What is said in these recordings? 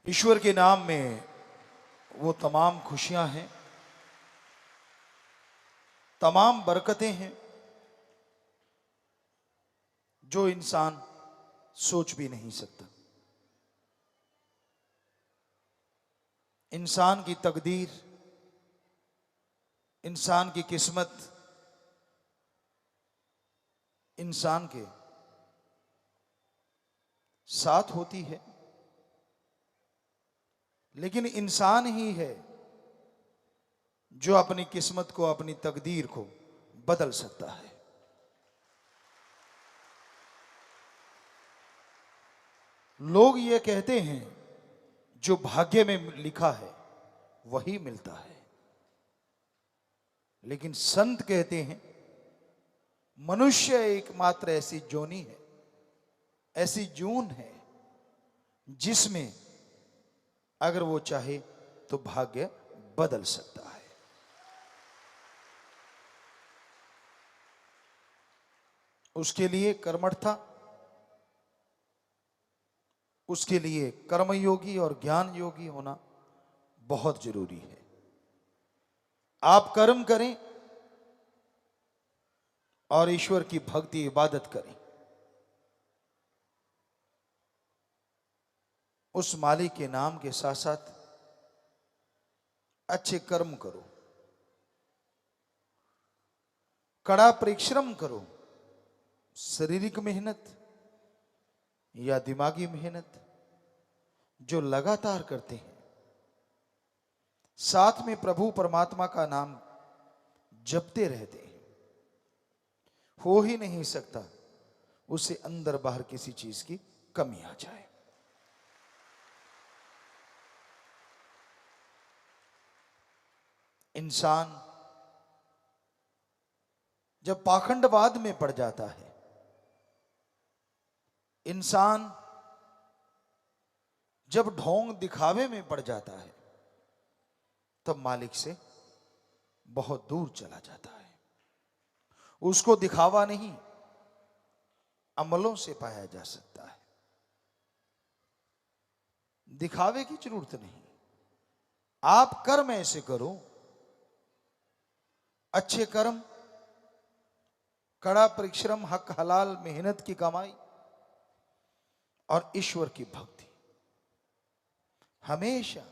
ईश्वर के नाम में वो तमाम खुशियां हैं, तमाम बरकतें हैं जो इंसान सोच भी नहीं सकता। इंसान की तकदीर, इंसान की किस्मत इंसान के साथ होती है, लेकिन इंसान ही है जो अपनी किस्मत को, अपनी तकदीर को बदल सकता है। लोग ये कहते हैं जो भाग्य में लिखा है वही मिलता है, लेकिन संत कहते हैं मनुष्य एकमात्र ऐसी जोनी है, ऐसी जून है जिसमें अगर वो चाहे तो भाग्य बदल सकता है। उसके लिए कर्मठता, उसके लिए कर्मयोगी और ज्ञान योगी होना बहुत जरूरी है। आप कर्म करें और ईश्वर की भक्ति इबादत करें, उस मालिक के नाम के साथ साथ अच्छे कर्म करो, कड़ा परिश्रम करो, शारीरिक मेहनत या दिमागी मेहनत जो लगातार करते हैं, साथ में प्रभु परमात्मा का नाम जपते रहते हैं, हो ही नहीं सकता उसे अंदर बाहर किसी चीज की कमी आ जाए। इंसान जब पाखंडवाद में पड़ जाता है, इंसान जब ढोंग दिखावे में पड़ जाता है, तब मालिक से बहुत दूर चला जाता है। उसको दिखावा नहीं, अमलों से पाया जा सकता है। दिखावे की जरूरत नहीं, आप कर्म ऐसे करो, अच्छे कर्म, कड़ा परिश्रम, हक हलाल मेहनत की कमाई और ईश्वर की भक्ति हमेशा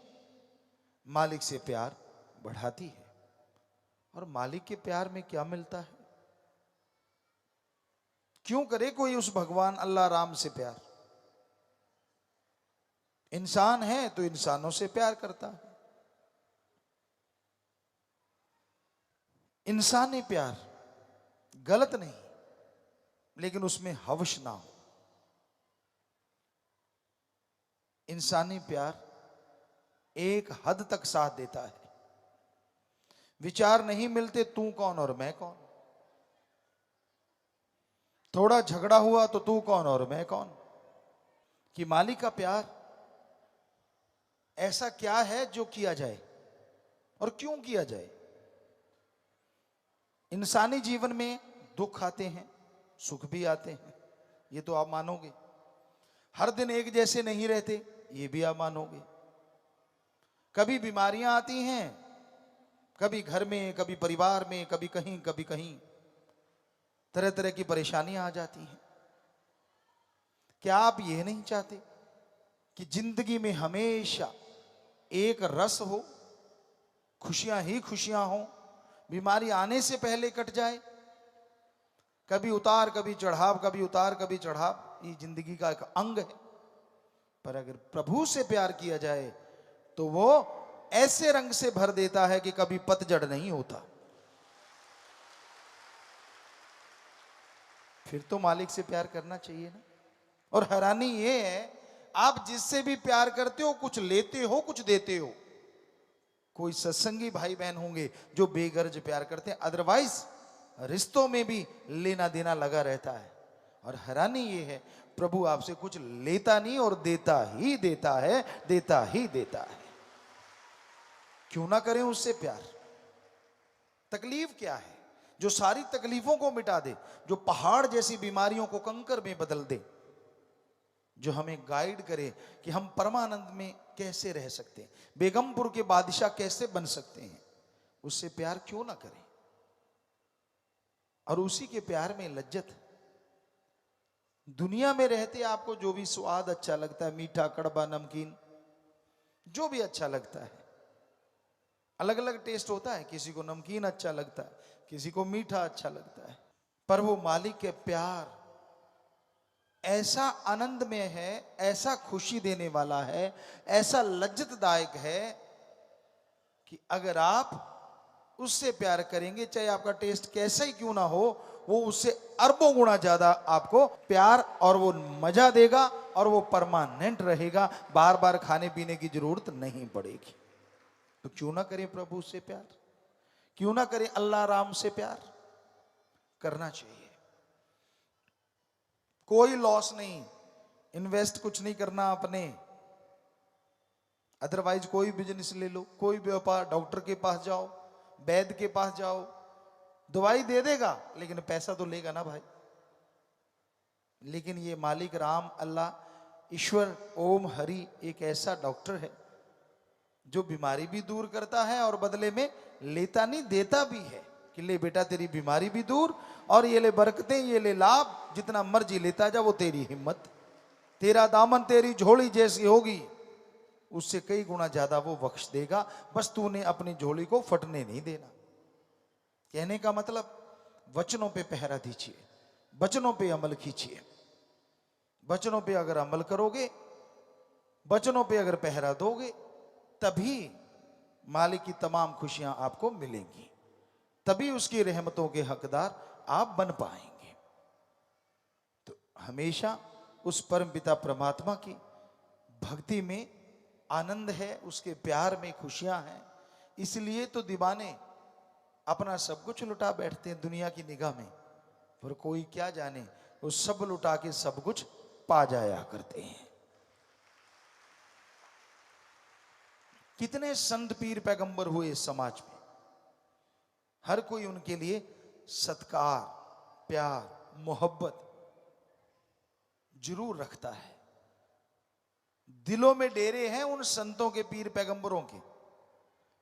मालिक से प्यार बढ़ाती है। और मालिक के प्यार में क्या मिलता है? क्यों करे कोई उस भगवान अल्लाह राम से प्यार? इंसान है तो इंसानों से प्यार करता है। इंसानी प्यार गलत नहीं, लेकिन उसमें हवस ना हो। इंसानी प्यार एक हद तक साथ देता है। विचार नहीं मिलते तू कौन और मैं कौन, थोड़ा झगड़ा हुआ तो तू कौन और मैं कौन। कि मालिक का प्यार ऐसा क्या है जो किया जाए और क्यों किया जाए? इंसानी जीवन में दुख आते हैं, सुख भी आते हैं, ये तो आप मानोगे। हर दिन एक जैसे नहीं रहते, ये भी आप मानोगे। कभी बीमारियां आती हैं, कभी घर में, कभी परिवार में, कभी कहीं तरह तरह की परेशानियां आ जाती हैं। क्या आप ये नहीं चाहते कि जिंदगी में हमेशा एक रस हो, खुशियां ही खुशियां हो, बीमारी आने से पहले कट जाए? कभी उतार कभी चढ़ाव, कभी उतार कभी चढ़ाव, ये जिंदगी का एक अंग है। पर अगर प्रभु से प्यार किया जाए तो वो ऐसे रंग से भर देता है कि कभी पतझड़ नहीं होता। फिर तो मालिक से प्यार करना चाहिए ना। और हैरानी ये है, आप जिससे भी प्यार करते हो कुछ लेते हो, कुछ देते हो। कोई सत्संगी भाई बहन होंगे जो बेगर्ज प्यार करते हैं, अदरवाइज रिश्तों में भी लेना देना लगा रहता है। और हैरानी ये है, प्रभु आपसे कुछ लेता नहीं और देता ही देता है, देता ही देता है। क्यों ना करें उससे प्यार? तकलीफ क्या है जो सारी तकलीफों को मिटा दे, जो पहाड़ जैसी बीमारियों को कंकर में बदल दे? जो हमें गाइड करे कि हम परमानंद में कैसे रह सकते हैं, बेगमपुर के बादशाह कैसे बन सकते हैं, उससे प्यार क्यों ना करें। और उसी के प्यार में लज्जत। दुनिया में रहते आपको जो भी स्वाद अच्छा लगता है, मीठा, कड़वा, नमकीन, जो भी अच्छा लगता है, अलग अलग टेस्ट होता है, किसी को नमकीन अच्छा लगता है, किसी को मीठा अच्छा लगता है, पर वो मालिक के प्यार ऐसा आनंद में है, ऐसा खुशी देने वाला है, ऐसा लज्जतदायक है कि अगर आप उससे प्यार करेंगे, चाहे आपका टेस्ट कैसा ही क्यों ना हो, वो उससे अरबों गुना ज्यादा आपको प्यार और वो मजा देगा, और वो परमानेंट रहेगा, बार बार खाने पीने की जरूरत नहीं पड़ेगी। तो क्यों ना करें प्रभु से प्यार, क्यों ना करें अल्लाह राम से प्यार, करना चाहिए। कोई लॉस नहीं, इन्वेस्ट कुछ नहीं करना अपने, अदरवाइज कोई बिजनेस ले लो, कोई व्यापार, डॉक्टर के पास जाओ, वैद्य के पास जाओ, दवाई दे देगा लेकिन पैसा तो लेगा ना भाई। लेकिन ये मालिक राम, अल्लाह, ईश्वर, ओम हरि एक ऐसा डॉक्टर है जो बीमारी भी दूर करता है और बदले में लेता नहीं, देता भी है कि ले बेटा तेरी बीमारी भी दूर, और ये ले बरकतें, ये ले लाभ, जितना मर्जी लेता जा, वो तेरी हिम्मत, तेरा दामन, तेरी झोली जैसी होगी उससे कई गुना ज्यादा वो बख्श देगा, बस तूने अपनी झोली को फटने नहीं देना। कहने का मतलब वचनों पे पहरा दीजिए, वचनों पे अमल कीजिए। वचनों पे अगर अमल करोगे, वचनों पे अगर पहरा दोगे, तभी मालिक की तमाम खुशियां आपको मिलेंगी, तभी उसकी रहमतों के हकदार आप बन पाएंगे। तो हमेशा उस परम पिता परमात्मा की भक्ति में आनंद है, उसके प्यार में खुशियां हैं। इसलिए तो दीवाने अपना सब कुछ लुटा बैठते हैं दुनिया की निगाह में, पर कोई क्या जाने वो सब लुटा के सब कुछ पा जाया करते हैं। कितने संत पीर पैगंबर हुए इस समाज में, हर कोई उनके लिए सत्कार, प्यार, मोहब्बत जरूर रखता है। दिलों में डेरे हैं उन संतों के, पीर पैगंबरों के,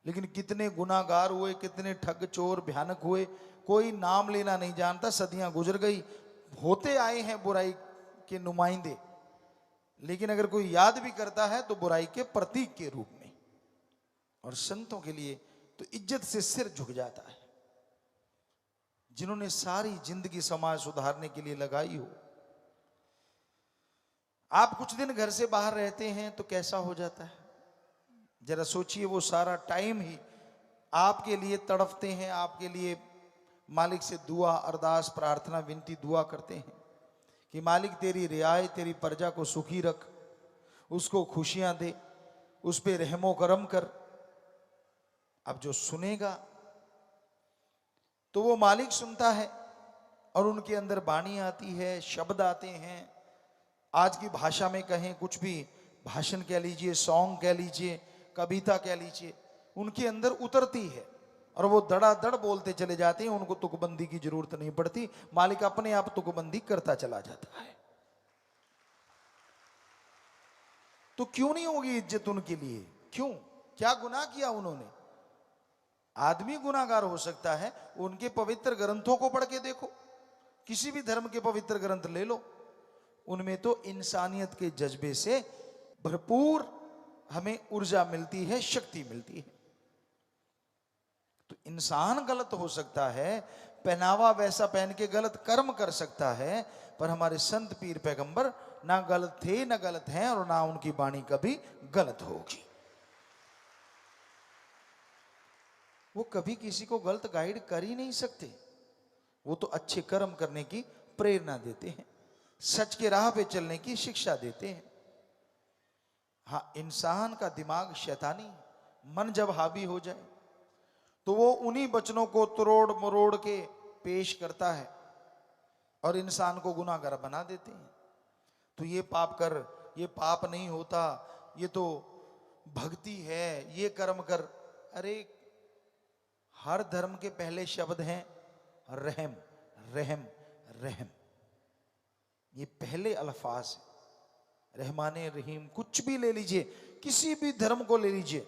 लेकिन कितने गुनाहगार हुए, कितने ठग चोर भयानक हुए, कोई नाम लेना नहीं जानता। सदियां गुजर गई, होते आए हैं बुराई के नुमाइंदे, लेकिन अगर कोई याद भी करता है तो बुराई के प्रतीक के रूप में। और संतों के लिए तो इज्जत से सिर झुक जाता है, जिन्होंने सारी जिंदगी समाज सुधारने के लिए लगाई हो। आप कुछ दिन घर से बाहर रहते हैं तो कैसा हो जाता है, जरा सोचिए। वो सारा टाइम ही आपके लिए तड़पते हैं, आपके लिए मालिक से दुआ, अरदास, प्रार्थना, विनती, दुआ करते हैं कि मालिक तेरी रियायत, तेरी प्रजा को सुखी रख, उसको खुशियां दे, उस पे रहमो करम कर। अब जो सुनेगा तो वो मालिक सुनता है, और उनके अंदर वाणी आती है, शब्द आते हैं। आज की भाषा में कहें, कुछ भी भाषण कह लीजिए, सॉन्ग कह लीजिए, कविता कह लीजिए, उनके अंदर उतरती है और वो धड़ाधड़ बोलते चले जाते हैं। उनको तुकबंदी की जरूरत नहीं पड़ती, मालिक अपने आप तुकबंदी करता चला जाता है। तो क्यों नहीं होगी इज्जत उनके लिए? क्यों? क्या गुनाह किया उन्होंने? आदमी गुनाहगार हो सकता है, उनके पवित्र ग्रंथों को पढ़ के देखो, किसी भी धर्म के पवित्र ग्रंथ ले लो, उनमें तो इंसानियत के जज्बे से भरपूर हमें ऊर्जा मिलती है, शक्ति मिलती है। तो इंसान गलत हो सकता है, पहनावा वैसा पहन के गलत कर्म कर सकता है, पर हमारे संत पीर पैगंबर ना गलत थे, ना गलत हैं, और ना उनकी वाणी कभी गलत होगी। वो कभी किसी को गलत गाइड कर ही नहीं सकते। वो तो अच्छे कर्म करने की प्रेरणा देते हैं, सच के राह पे चलने की शिक्षा देते हैं। हाँ, इंसान का दिमाग शैतानी, मन जब हावी हो जाए तो वो उन्हीं वचनों को तोड़ मरोड़ के पेश करता है और इंसान को गुनाहगार बना देते हैं। तो ये पाप कर, ये पाप नहीं होता, ये तो भक्ति है, ये कर्म कर। अरे, हर धर्म के पहले शब्द हैं रहम, रहम, रहम। ये पहले अल्फाज है। रहमाने रहीम, कुछ भी ले लीजिए, किसी भी धर्म को ले लीजिए,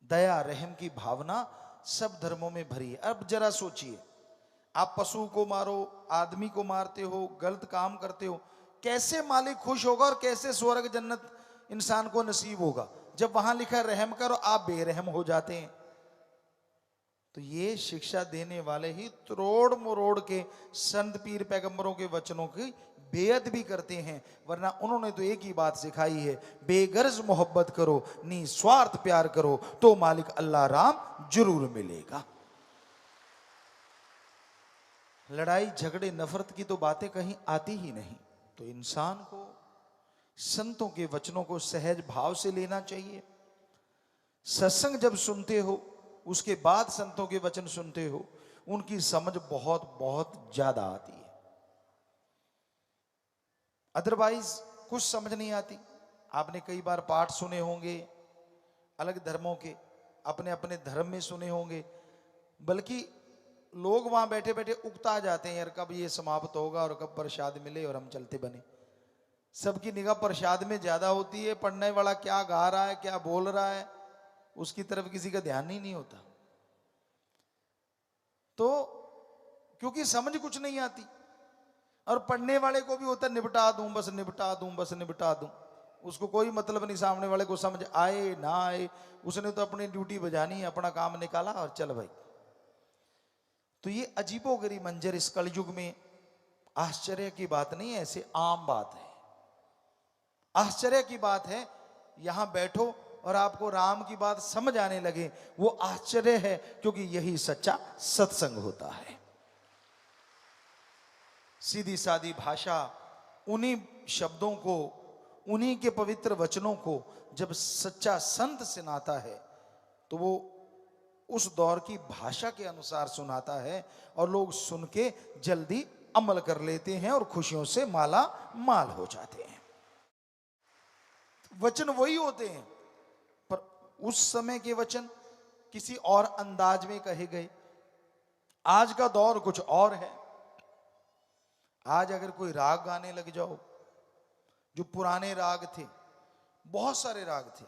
दया रहम की भावना सब धर्मों में भरी है। अब जरा सोचिए, आप पशु को मारो, आदमी को मारते हो, गलत काम करते हो, कैसे मालिक खुश होगा और कैसे स्वर्ग जन्नत इंसान को नसीब होगा जब वहां लिखा रहम करो, आप बेरहम हो जाते हैं। तो ये शिक्षा देने वाले ही तोड़ मरोड़ के संत पीर पैगंबरों के वचनों की बेअद भी करते हैं, वरना उन्होंने तो एक ही बात सिखाई है, बेगर्ज मोहब्बत करो, निस्वार्थ प्यार करो, तो मालिक अल्लाह राम जरूर मिलेगा। लड़ाई झगड़े नफरत की तो बातें कहीं आती ही नहीं। तो इंसान को संतों के वचनों को सहज भाव से लेना चाहिए। सत्संग जब सुनते हो, उसके बाद संतों के वचन सुनते हो, उनकी समझ बहुत बहुत ज्यादा आती है। अदरवाइज कुछ समझ नहीं आती। आपने कई बार पाठ सुने होंगे अलग धर्मों के, अपने अपने धर्म में सुने होंगे, बल्कि लोग वहां बैठे बैठे उकता जाते हैं, यार कब ये समाप्त होगा और कब प्रसाद मिले और हम चलते बने। सबकी निगाह प्रसाद में ज्यादा होती है, पढ़ने वाला क्या गा रहा है, क्या बोल रहा है, उसकी तरफ किसी का ध्यान ही नहीं होता। तो क्योंकि समझ कुछ नहीं आती, और पढ़ने वाले को भी होता निपटा दूं बस, निपटा दूं बस, निपटा दूं, उसको कोई मतलब नहीं सामने वाले को समझ आए ना आए, उसने तो अपनी ड्यूटी बजानी है, अपना काम निकाला और चल भाई। तो ये अजीबोगरीब मंजर इस कलयुग में आश्चर्य की बात नहीं है, ऐसे आम बात है। आश्चर्य की बात है यहां बैठो और आपको राम की बात समझ आने लगे, वो आश्चर्य है, क्योंकि यही सच्चा सत्संग होता है। सीधी सादी भाषा, उन्हीं शब्दों को, उन्हीं के पवित्र वचनों को जब सच्चा संत सुनाता है तो वो उस दौर की भाषा के अनुसार सुनाता है, और लोग सुन के जल्दी अमल कर लेते हैं और खुशियों से माला माल हो जाते हैं। वचन वही होते हैं, पर उस समय के वचन किसी और अंदाज में कहे गए। आज का दौर कुछ और है। आज अगर कोई राग गाने लग जाओ, जो पुराने राग थे, बहुत सारे राग थे,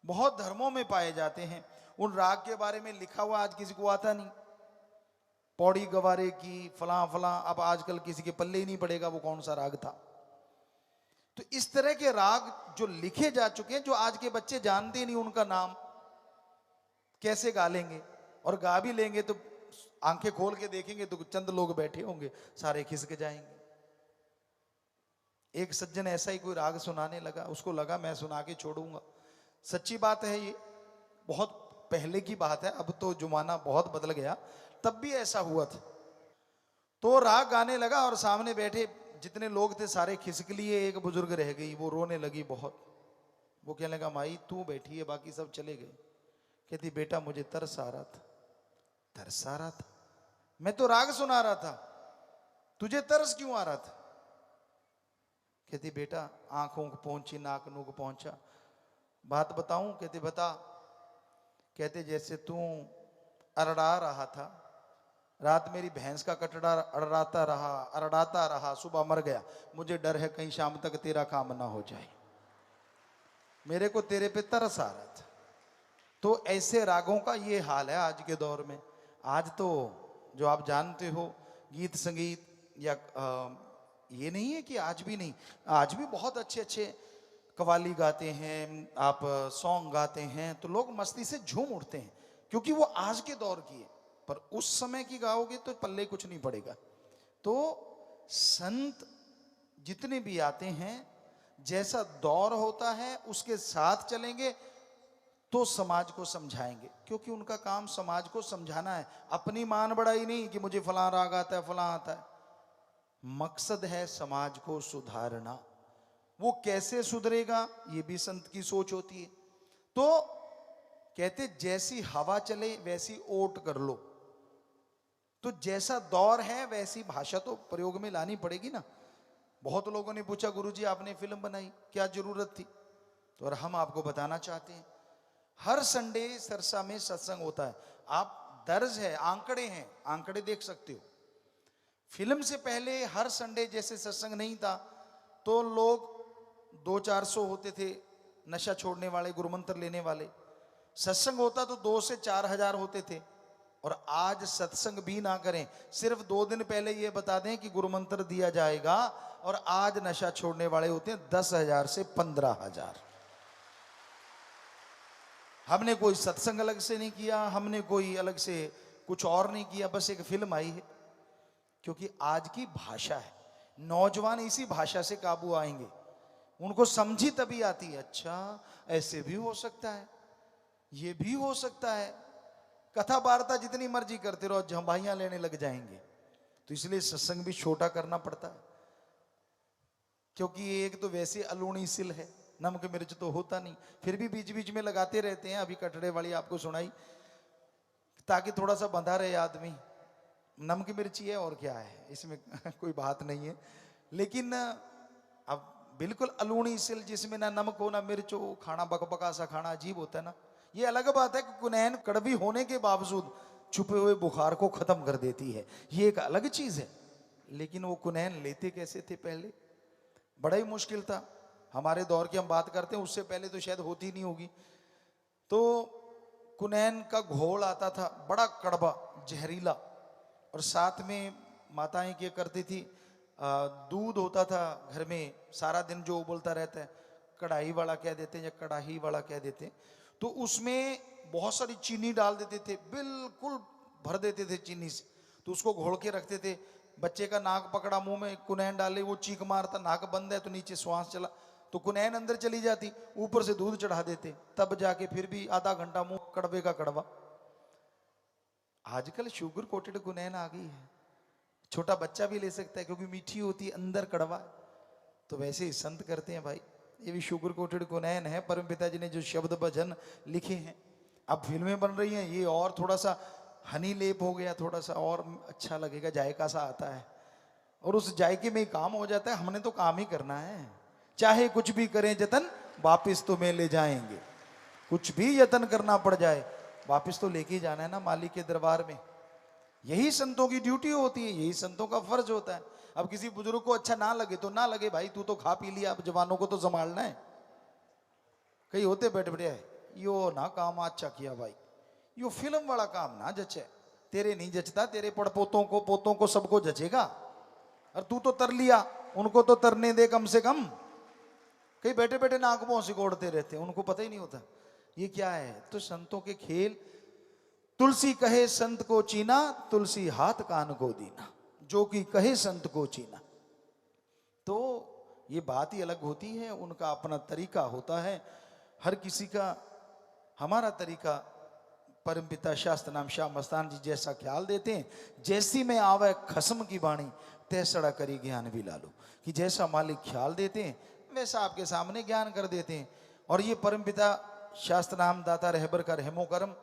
बहुत धर्मों में पाए जाते हैं, उन राग के बारे में लिखा हुआ आज किसी को आता नहीं। पौड़ी गवारे की फलां फलां, अब आजकल किसी के पल्ले ही नहीं पड़ेगा वो कौन सा राग था। तो इस तरह के राग जो लिखे जा चुके हैं, जो आज के बच्चे जानते नहीं उनका नाम, कैसे गा लेंगे, और गा भी लेंगे तो आंखें खोल के देखेंगे तो चंद लोग बैठे होंगे, सारे खिसक जाएंगे। एक सज्जन ऐसा ही कोई राग सुनाने लगा, उसको लगा मैं सुना के छोड़ूंगा। सच्ची बात है, ये बहुत पहले की बात है, अब तो जमाना बहुत बदल गया, तब भी ऐसा हुआ था। तो राग गाने लगा और सामने बैठे जितने लोग थे सारे खिसक लिए, एक बुजुर्ग रह गई, वो रोने लगी बहुत। वो कहने लगा माई तू बैठी है, बाकी सब चले गए। कहती बेटा मुझे तरस आ रहा था। तरस आ रहा था? मैं तो राग सुना रहा था, तुझे तरस क्यों आ रहा था? कहती बेटा आंखों को पहुंची, नाक नूक पहुंचा, बात बताऊं? कहती बता। कहते जैसे तू अरड़ा रहा था, रात मेरी भैंस का कटड़ा अरड़ाता रहा, सुबह मर गया, मुझे डर है कहीं शाम तक तेरा काम ना हो जाए, मेरे को तेरे पे तरस आ रहा था। तो ऐसे रागों का ये हाल है आज के दौर में। आज तो जो आप जानते हो गीत संगीत या ये नहीं है कि आज भी नहीं, आज भी बहुत अच्छे अच्छे कव्वाली गाते हैं, आप सॉन्ग गाते हैं तो लोग मस्ती से झूम उठते हैं, क्योंकि वो आज के दौर की है। पर उस समय की गाओगे तो पल्ले कुछ नहीं पड़ेगा। तो संत जितने भी आते हैं, जैसा दौर होता है उसके साथ चलेंगे तो समाज को समझाएंगे, क्योंकि उनका काम समाज को समझाना है, अपनी मान बढ़ाई नहीं कि मुझे फलां राग आता है फलां आता है। मकसद है समाज को सुधारना। वो कैसे सुधरेगा ये भी संत की सोच होती है। तो कहते जैसी हवा चले वैसी ओट कर लो। तो जैसा दौर है वैसी भाषा तो प्रयोग में लानी पड़ेगी ना। बहुत लोगों ने पूछा गुरुजी आपने फिल्म बनाई, क्या जरूरत थी? तो और हम आपको बताना चाहते हैं, हर संडे सरसा में सत्संग होता है। आप दर्ज है, आंकड़े हैं, आंकड़े देख सकते हो। फिल्म से पहले हर संडे जैसे सत्संग नहीं था, तो लोग 200-400 होते थे नशा छोड़ने वाले, गुरुमंत्र लेने वाले। सत्संग होता तो 2 से 4 हजार होते थे। और आज सत्संग भी ना करें, सिर्फ 2 दिन पहले ये बता दें कि गुरुमंत्र दिया जाएगा, और आज नशा छोड़ने वाले होते हैं 10,000 से 15,000। हमने कोई सत्संग अलग से नहीं किया, हमने कोई अलग से कुछ और नहीं किया, बस एक फिल्म आई है। क्योंकि आज की भाषा है, नौजवान इसी भाषा से काबू आएंगे। उनको समझी तभी आती है, अच्छा ऐसे भी हो सकता है, ये भी हो सकता है। कथा वार्ता जितनी मर्जी करते रहो, झंभाइयां लेने लग जाएंगे। तो इसलिए सत्संग भी छोटा करना पड़ता है। क्योंकि एक तो वैसे अलूणी सिल है, नमक मिर्च तो होता नहीं, फिर भी बीच बीच में लगाते रहते हैं। अभी कटड़े वाली आपको सुनाई, ताकि थोड़ा सा बंधा रहे आदमी। नमक मिर्ची है और क्या है, इसमें कोई बात नहीं है। लेकिन अब बिल्कुल अलूणी सिल जिसमें ना नमक हो ना मिर्च हो, खाना बकबका सा खाना अजीब होता है ना। ये अलग बात है कि कुनैन कड़वी होने के बावजूद छुपे हुए बुखार को खत्म कर देती है, ये एक अलग चीज है। लेकिन वो कुनैन लेते कैसे थे पहले, बड़ा ही मुश्किल था। हमारे दौर की हम बात करते हैं, उससे पहले तो शायद होती नहीं होगी। तो कुनैन का घोल आता था, बड़ा कड़वा जहरीला, और साथ में माताएं क्या करती थी, दूध होता था घर में, सारा दिन जो उबलता रहता है, कढ़ाई वाला कह देते हैं या कढ़ाई वाला कह देते हैं। तो उसमें बहुत सारी चीनी डाल देते थे, बिल्कुल भर देते थे चीनी से। तो उसको घोल के रखते थे। बच्चे का नाक पकड़ा, मुंह में कुनैन डाले, वो चीख मारता, नाक बंद है तो नीचे श्वास चला तो कुनैन अंदर चली जाती, ऊपर से दूध चढ़ा देते, तब जाके फिर भी आधा घंटा मुंह कड़वे का कड़वा। आजकल शुगर कोटेड कुनैन आ गई है, छोटा बच्चा भी ले सकता है क्योंकि मीठी होती है, अंदर कड़वा। तो वैसे ही संत करते हैं भाई, ये भी शुगर कोटेड कुनैन है। परम पिता जी ने जो शब्द भजन लिखे हैं, अब फिल्में बन रही हैं, ये और थोड़ा सा हनी लेप हो गया, थोड़ा सा और अच्छा लगेगा, जायका सा आता है, और उस जायके में ही काम हो जाता है। हमने तो काम ही करना है, चाहे कुछ भी करें जतन वापिस तो में ले जाएंगे। कुछ भी यत्न करना पड़ जाए, वापिस तो लेके जाना है ना मालिक के दरबार में। यही संतों की ड्यूटी होती है, यही संतों का फर्ज होता है। अब किसी बुजुर्ग को अच्छा ना लगे तो ना लगे भाई, तू तो खा पी लिया, अब जवानों को तो संभालना है। कई होते बैठे बैठे, यो ना काम अच्छा किया भाई, यो फिल्म वाला काम ना जचे, तेरे नहीं जचता, तेरे पड़पोतों को पोतों को सबको जचेगा, और तू तो तर लिया, उनको तो तरने दे कम से कम। कई बैठे बैठे नाक मुंह सिकोड़ते रहते हैं, उनको पता ही नहीं होता ये क्या है। तो संतों के खेल, तुलसी कहे संत को चीना, तुलसी हाथ कान को दीना, जो कि कहे संत को चीना। तो ये बात ही अलग होती है, उनका अपना तरीका होता है, हर किसी का। हमारा तरीका, परमपिता शास्त्र नाम श्याम मस्तान जी जैसा ख्याल देते हैं, जैसी में आवे खसम की बाणी, तैसड़ा करी ज्ञान भी लालो, कि जैसा मालिक ख्याल देते हैं वैसा आपके सामने ज्ञान कर देते हैं। और ये परमपिता शास्त्र नाम दाता रहबर का रहमो करम,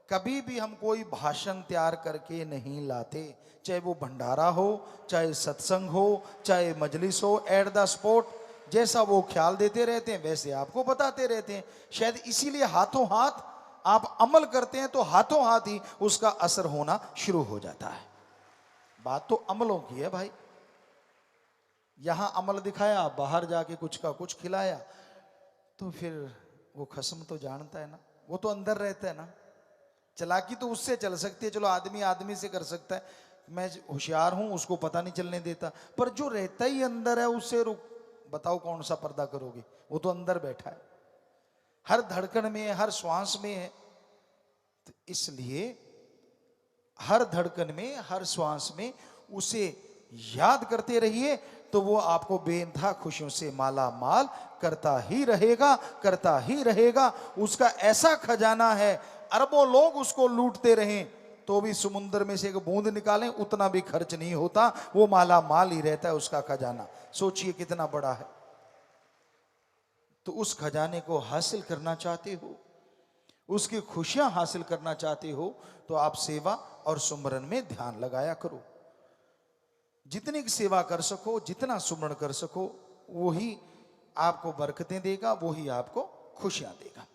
कभी भी हम कोई भाषण तैयार करके नहीं लाते, चाहे वो भंडारा हो, चाहे सत्संग हो, चाहे मजलिस हो, एट द स्पॉट जैसा वो ख्याल देते रहते हैं वैसे आपको बताते रहते हैं। शायद इसीलिए हाथों हाथ आप अमल करते हैं तो हाथों हाथ ही उसका असर होना शुरू हो जाता है। बात तो अमलों की है भाई, यहां अमल दिखाया, बाहर जाके कुछ का कुछ खिलाया, तो फिर वो खस्म तो जानता है ना, वो तो अंदर रहता है ना। चालाकी तो उससे चल सकती है, चलो आदमी आदमी से कर सकता है, मैं होशियार हूं उसको पता नहीं चलने देता, पर जो रहता ही अंदर है उससे बताओ कौन सा पर्दा करोगे, वो तो अंदर बैठा है, हर धड़कन में, हर श्वास में है। तो इसलिए हर धड़कन में, हर श्वास में उसे याद करते रहिए, तो वो आपको बेइंतहा खुशियों से माला माल करता ही रहेगा, करता ही रहेगा। उसका ऐसा खजाना है, अरबों लोग उसको लूटते रहें तो भी समुद्र में से एक बूंद निकालें उतना भी खर्च नहीं होता, वो माला माल ही रहता है उसका खजाना। सोचिए कितना बड़ा है। तो उस खजाने को हासिल करना चाहते हो, उसकी खुशियां हासिल करना चाहते हो, तो आप सेवा और सुमरन में ध्यान लगाया करो। जितनी सेवा कर सको, जितना सुमरण कर सको, वही आपको बरकतें देगा, वही आपको खुशियां देगा।